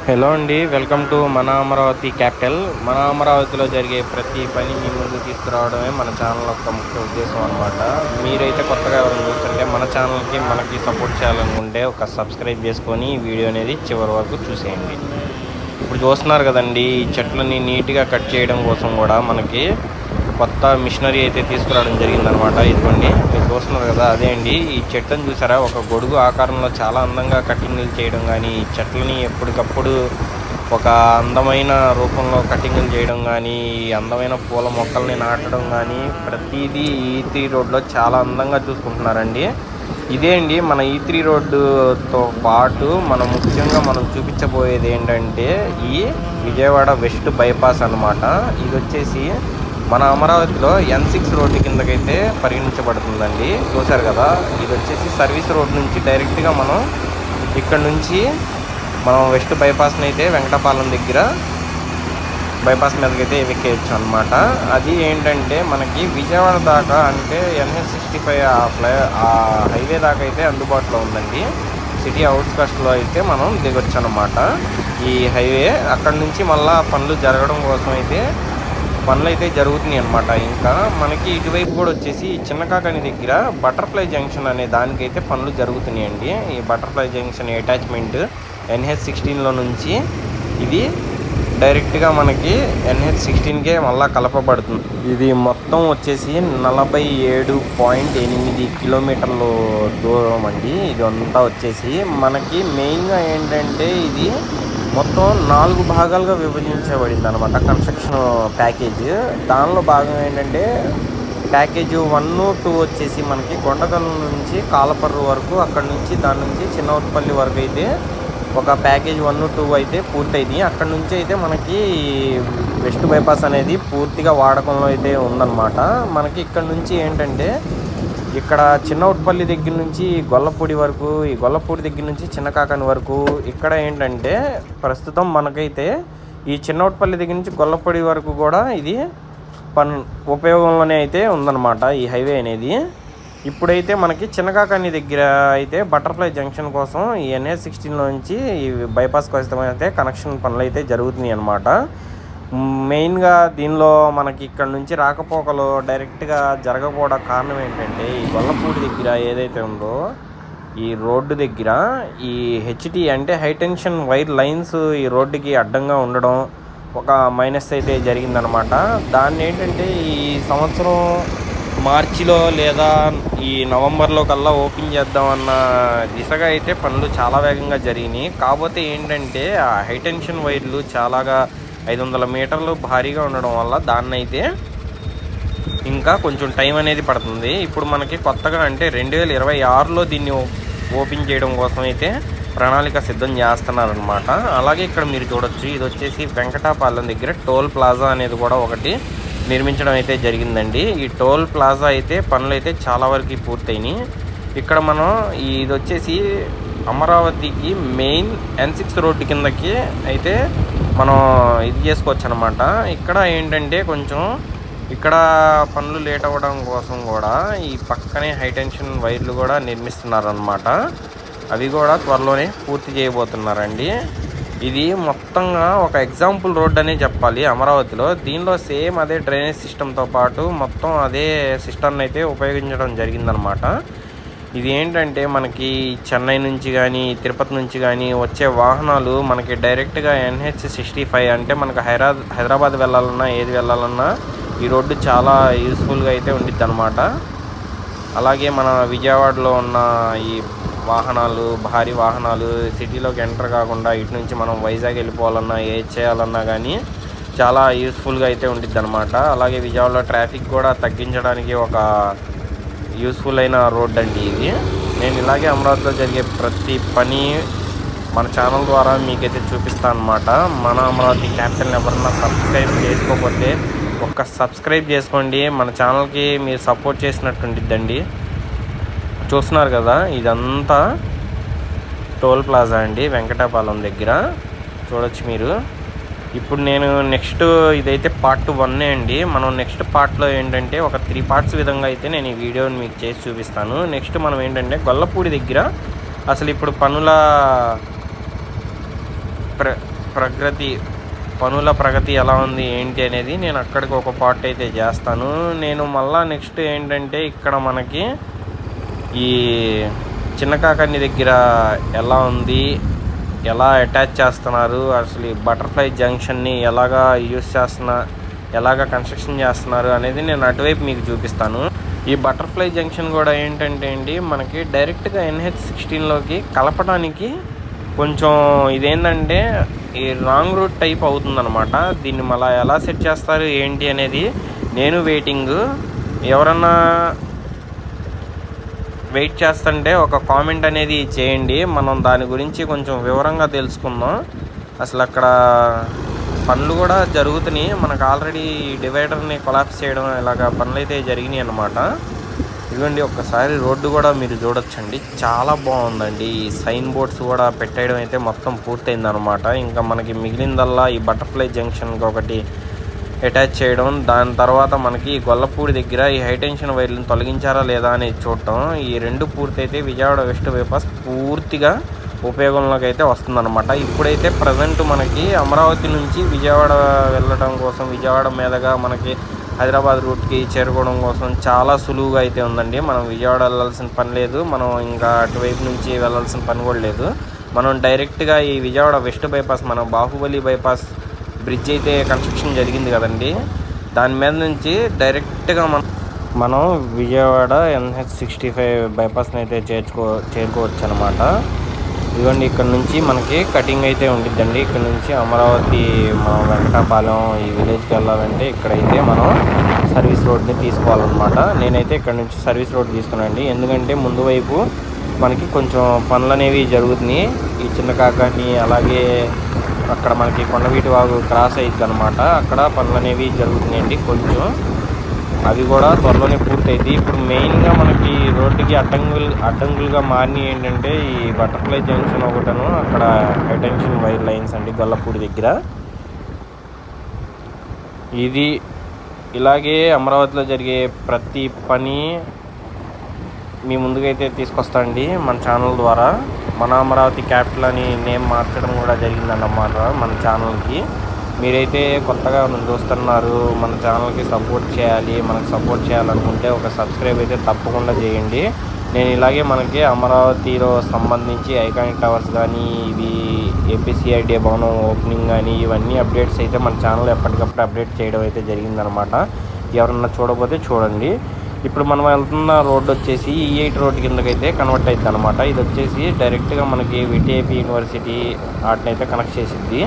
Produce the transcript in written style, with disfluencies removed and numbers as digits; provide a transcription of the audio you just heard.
Hello అండి, welcome to మన Amaravati capital. మన అమరావతిలో జరిగే ప్రతి పని మీ ముందు తీసుకురావడమే మన ఛానల్ యొక్క ముఖ్య ఉద్దేశం అనమాట. మీరైతే కొత్తగా ఎవరైనా చూస్తుంటే మన ఛానల్కి మనకి సపోర్ట్ చేయాలనుకుంటే ఒక సబ్స్క్రైబ్ చేసుకొని ఈ వీడియో అనేది చివరి వరకు చూసేయండి. ఇప్పుడు చూస్తున్నారు కదండి, ఈ చెట్లని నీట్గా కట్ చేయడం కోసం కూడా మనకి కొత్త మిషనరీ అయితే తీసుకురావడం జరిగిందనమాట. ఇదిగోండి మీరు చూస్తున్నారు కదా, అదే అండి ఈ చెట్టును చూసారా, ఒక గొడుగు ఆకారంలో చాలా అందంగా కటింగ్లు చేయడం కానీ, ఈ చెట్లని ఎప్పటికప్పుడు ఒక అందమైన రూపంలో కటింగ్లు చేయడం కానీ, ఈ అందమైన పూల మొక్కల్ని నాటడం కానీ ప్రతిదీ ఈ3 రోడ్లో చాలా అందంగా చూసుకుంటున్నారండి. ఇదే అండి మన ఈ3 రోడ్డుతో పాటు ముఖ్యంగా మనం చూపించబోయేది ఏంటంటే ఈ విజయవాడ వెస్ట్ బైపాస్ అనమాట. ఇది వచ్చేసి మన అమరావతిలో N6 రోడ్డు కిందకైతే పరిగణించబడుతుందండి. చూశారు కదా, ఇది వచ్చేసి సర్వీస్ రోడ్ నుంచి డైరెక్ట్గా మనం ఇక్కడ నుంచి వెస్ట్ బైపాస్ని అయితే వెంకటపాలెం దగ్గర బైపాస్ మీదకైతే ఎక్కేయచ్చు అనమాట. అది ఏంటంటే మనకి విజయవాడ దాకా అంటే NH65 ఆ హైవే దాకా అయితే అందుబాటులో ఉందండి. సిటీ అవుట్స్కట్స్లో అయితే మనం దిగొచ్చు అనమాట. ఈ హైవే అక్కడ నుంచి మళ్ళీ పనులు జరగడం కోసం అయితే పనులు అయితే జరుగుతున్నాయి అనమాట. ఇంకా మనకి ఇటువైపు కూడా వచ్చేసి చిన్నకాకని దగ్గర బటర్ఫ్లై జంక్షన్ అనే దానికైతే పనులు జరుగుతున్నాయండి. ఈ బటర్ఫ్లై జంక్షన్ అటాచ్మెంట్ NH16లో నుంచి ఇది డైరెక్ట్గా మనకి NH16కే మళ్ళీ కలపబడుతుంది. ఇది మొత్తం వచ్చేసి 47.8 కిలోమీటర్లు దూరం అండి. ఇది అంతా వచ్చేసి మనకి మెయిన్గా ఏంటంటే ఇది మొత్తం 4 భాగాలుగా విభజించబడింది అనమాట కన్స్ట్రక్షన్ ప్యాకేజ్. దానిలో భాగం ఏంటంటే ప్యాకేజ్ 1, 2 వచ్చేసి మనకి కొండకల్లు నుంచి కాలపర్రు వరకు, అక్కడ నుంచి దాని నుంచి చిన్నవట్పల్లి వరకు అయితే ఒక ప్యాకేజ్ 1, 2 అయితే పూర్తయింది. అక్కడ నుంచి అయితే మనకి వెస్ట్ బైపాస్ అనేది పూర్తిగా వాడకంలో అయితే ఉందన్నమాట. మనకి ఇక్కడ నుంచి ఏంటంటే ఇక్కడ చిన్నవట్పల్లి దగ్గర నుంచి గొల్లపూడి వరకు, ఈ గొల్లపూడి దగ్గర నుంచి చిన్నకాకని వరకు ఇక్కడ ఏంటంటే ప్రస్తుతం మనకైతే ఈ చిన్నవట్పల్లి దగ్గర నుంచి గొల్లపూడి వరకు కూడా ఇది ఉపయోగంలోనే అయితే ఉందన్నమాట ఈ హైవే అనేది. ఇప్పుడైతే మనకి చిన్నకాకని దగ్గర అయితే బటర్ఫ్లై జంక్షన్ కోసం ఈ NH16లో నుంచి ఈ బైపాస్ కోసం అయితే కనెక్షన్ పనులు అయితే జరుగుతున్నాయి అన్నమాట. మెయిన్గా దీనిలో మనకి ఇక్కడ నుంచి రాకపోకలు డైరెక్ట్గా జరగకపోవడం కారణం ఏంటంటే ఈ గొల్లపూడి దగ్గర ఏదైతే ఉందో ఈ రోడ్డు దగ్గర ఈ HT అంటే హై టెన్షన్ వైర్ లైన్స్ ఈ రోడ్డుకి అడ్డంగా ఉండడం ఒక మైనస్ అయితే జరిగిందనమాట. దాన్ని ఏంటంటే ఈ సంవత్సరం మార్చిలో లేదా ఈ నవంబర్లో కల్లా ఓపెన్ చేద్దామన్న దిశగా అయితే పనులు చాలా వేగంగా జరిగినాయి. కాకపోతే ఏంటంటే ఆ హై టెన్షన్ వైర్లు చాలాగా 500 మీటర్లు భారీగా ఉండడం వల్ల దాన్ని అయితే ఇంకా కొంచెం టైం అనేది పడుతుంది. ఇప్పుడు మనకి కొత్తగా అంటే 2026లో దీన్ని ఓపెన్ చేయడం కోసం అయితే ప్రణాళిక సిద్ధం చేస్తున్నారనమాట. అలాగే ఇక్కడ మీరు చూడొచ్చు, ఇది వచ్చేసి వెంకటాపాలెం దగ్గర టోల్ ప్లాజా అనేది కూడా ఒకటి నిర్మించడం అయితే జరిగిందండి. ఈ టోల్ ప్లాజా అయితే పనులు అయితే చాలా వరకు పూర్తయినాయి. ఇక్కడ మనం ఇది వచ్చేసి అమరావతికి మెయిన్ N6 రోడ్డు కిందకి అయితే మనం ఇది చేసుకోవచ్చు అనమాట. ఇక్కడ ఏంటంటే కొంచెం ఇక్కడ పనులు లేట్ అవ్వడం కోసం కూడా ఈ పక్కనే హై టెన్షన్ వైర్లు కూడా నిర్మిస్తున్నారనమాట. అవి కూడా త్వరలోనే పూర్తి చేయబోతున్నారండి. ఇది మొత్తంగా ఒక ఎగ్జాంపుల్ రోడ్ అనే చెప్పాలి అమరావతిలో. దీనిలో సేమ్ అదే డ్రైనేజ్ సిస్టంతో పాటు మొత్తం అదే సిస్టమ్ని అయితే ఉపయోగించడం జరిగిందనమాట. ఇది ఏంటంటే మనకి చెన్నై నుంచి కానీ తిరుపతి నుంచి కానీ వచ్చే వాహనాలు మనకి డైరెక్ట్గా NH65 అంటే మనకు హైదరాబాద్ వెళ్ళాలన్నా ఏది వెళ్ళాలన్నా ఈ రోడ్డు చాలా యూస్ఫుల్గా అయితే ఉండిద్ది అనమాట. అలాగే మన విజయవాడలో ఉన్న ఈ వాహనాలు, భారీ వాహనాలు సిటీలోకి ఎంటర్ కాకుండా ఇటు నుంచి మనం వైజాగ్ వెళ్ళిపోవాలన్నా ఏది చేయాలన్నా కానీ చాలా యూస్ఫుల్గా అయితే ఉండిద్ది అనమాట. అలాగే విజయవాడలో ట్రాఫిక్ కూడా తగ్గించడానికి ఒక యూస్ఫుల్ అయిన రోడ్ అండి ఇది. నేను ఇలాగే అమరావతిలో జరిగే ప్రతి పని మన ఛానల్ ద్వారా మీకైతే చూపిస్తాను అనమాట. మన అమరావతి క్యాపిటల్ని ఎవరన్నా సబ్స్క్రైబ్ చేసుకోకపోతే ఒక్క సబ్స్క్రైబ్ చేసుకోండి. మన ఛానల్కి మీరు సపోర్ట్ చేసినట్టు ఉండిద్దండి. చూస్తున్నారు కదా, ఇదంతా టోల్ ప్లాజా అండి వెంకటాపాలెం దగ్గర చూడొచ్చు మీరు. ఇప్పుడు నేను నెక్స్ట్ ఇదైతే పార్ట్ 1 అండి. మనం నెక్స్ట్ పార్ట్లో ఏంటంటే ఒక 3 పార్ట్స్ విధంగా అయితే నేను ఈ వీడియోని మీకు చేసి చూపిస్తాను. నెక్స్ట్ మనం ఏంటంటే గొల్లపూడి దగ్గర అసలు ఇప్పుడు పనుల పనుల ప్రగతి ఎలా ఉంది ఏంటి అనేది నేను అక్కడికి ఒక పార్ట్ అయితే చేస్తాను. నేను మళ్ళా నెక్స్ట్ ఏంటంటే ఇక్కడ మనకి ఈ చిన్న కాకని దగ్గర ఎలా ఉంది, ఎలా అటాచ్ చేస్తున్నారు, అసలు ఈ బటర్ఫ్లై జంక్షన్ని ఎలాగా కన్స్ట్రక్షన్ చేస్తున్నారు అనేది నేను అటువైపు మీకు చూపిస్తాను. ఈ బటర్ఫ్లై జంక్షన్ కూడా ఏంటంటే అండి మనకి డైరెక్ట్గా NH16లోకి కలపడానికి కొంచెం ఇదేంటంటే ఈ రాంగ్ రూట్ టైప్ అవుతుందన్నమాట. దీన్ని మళ్ళీ ఎలా సెట్ చేస్తారు ఏంటి అనేది నేను వెయిటింగ్. ఎవరన్నా వెయిట్ చేస్తుంటే ఒక కామెంట్ అనేది చేయండి, మనం దాని గురించి కొంచెం వివరంగా తెలుసుకుందాం. అసలు అక్కడ పనులు కూడా జరుగుతున్నాయి. మనకు ఆల్రెడీ డివైడర్ని కొలాప్స్ చేయడం ఇలాగ పనులు అయితే జరిగినాయి అన్నమాట. ఇదిగోండి ఒక్కసారి రోడ్డు కూడా మీరు చూడొచ్చండి, చాలా బాగుందండి. ఈ సైన్ బోర్డ్స్ కూడా పెట్టేయడం అయితే మొత్తం పూర్తయింది అనమాట. ఇంకా మనకి మిగిలిందల్లా ఈ బటర్ఫ్లై జంక్షన్కి ఒకటి అటాచ్ చేయడం, దాని తర్వాత మనకి గొల్లపూడి దగ్గర ఈ హైటెన్షన్ వైర్లను తొలగించారా లేదా అనేది చూడటం. ఈ రెండు పూర్తయితే విజయవాడ వెస్ట్ బైపాస్ పూర్తిగా ఉపయోగంలోకి అయితే వస్తుందన్నమాట. ఇప్పుడైతే ప్రజెంట్ మనకి అమరావతి నుంచి విజయవాడ వెళ్ళడం కోసం, విజయవాడ మీదుగా మనకి హైదరాబాద్ రూట్కి చేరుకోవడం కోసం చాలా సులువుగా అయితే ఉందండి. మనం విజయవాడ వెళ్ళాల్సిన పని లేదు, మనం ఇంకా అటువైపు నుంచి వెళ్ళాల్సిన పని కూడా లేదు. మనం డైరెక్ట్గా ఈ విజయవాడ వెస్ట్ బైపాస్, మన బాహుబలి బైపాస్ బ్రిడ్జ్ అయితే కన్స్ట్రక్షన్ జరిగింది కదండి, దాని మీద నుంచి డైరెక్ట్గా మనం విజయవాడ NH65 బైపాస్ని అయితే చేరుకోవచ్చు అనమాట. ఇదిగోండి ఇక్కడ నుంచి మనకి కటింగ్ అయితే ఉండిద్దండి. ఇక్కడ నుంచి అమరావతి మన వెంకటాపాలెం ఈ విలేజ్కి వెళ్ళాలంటే ఇక్కడైతే మనం సర్వీస్ రోడ్ని తీసుకోవాలన్నమాట. నేనైతే ఇక్కడ నుంచి సర్వీస్ రోడ్ తీసుకున్నానండి, ఎందుకంటే ముందు వైపు మనకి కొంచెం పనులు అనేవి జరుగుతున్నాయి. ఈ చిన్న కాకాని అలాగే అక్కడ మనకి కొండవీటి వాగు క్రాస్ అయ్యిద్ది అనమాట, అక్కడ పనులు అనేవి జరుగుతున్నాయండి. కొంచెం అవి కూడా త్వరలోనే పూర్తయిద్ది. ఇప్పుడు మెయిన్గా మనకి రోడ్డుకి అడ్డంకులుగా మారినవి ఏంటంటే ఈ బటర్ఫ్లై జంక్షన్ ఒకటను, అక్కడ హైటెన్షన్ వైర్ లైన్స్ అండి గొల్లపూడి దగ్గర. ఇది ఇలాగే అమరావతిలో జరిగే ప్రతి పని మీ ముందుకైతే తీసుకొస్తాండి మన ఛానల్ ద్వారా. మన అమరావతి క్యాపిటల్ అని నేమ్ మార్చడం కూడా జరిగిందన్నమాట మన ఛానల్కి. మీరైతే కొత్తగా చూస్తున్నారు, మన ఛానల్కి సపోర్ట్ చేయాలి, మనకు సపోర్ట్ చేయాలనుకుంటే ఒక సబ్స్క్రైబ్ అయితే తప్పకుండా చేయండి. నేను ఇలాగే మనకి అమరావతిలో సంబంధించి ఐకానిక్ టవర్స్ కానీ, ఇవి APCIDA భవనం ఓపెనింగ్ కానీ, ఇవన్నీ అప్డేట్స్ అయితే మన ఛానల్ ఎప్పటికప్పుడు అప్డేట్ చేయడం అయితే జరిగిందనమాట. ఎవరన్నా చూడకపోతే చూడండి. ఇప్పుడు మనం వెళ్తున్న రోడ్డు వచ్చేసి E8 రోడ్ కిందకైతే కన్వర్ట్ అవుతుంది అనమాట. ఇది వచ్చేసి డైరెక్ట్గా మనకి VTIP యూనివర్సిటీ వాటిని అయితే కనెక్ట్ చేసిద్ది.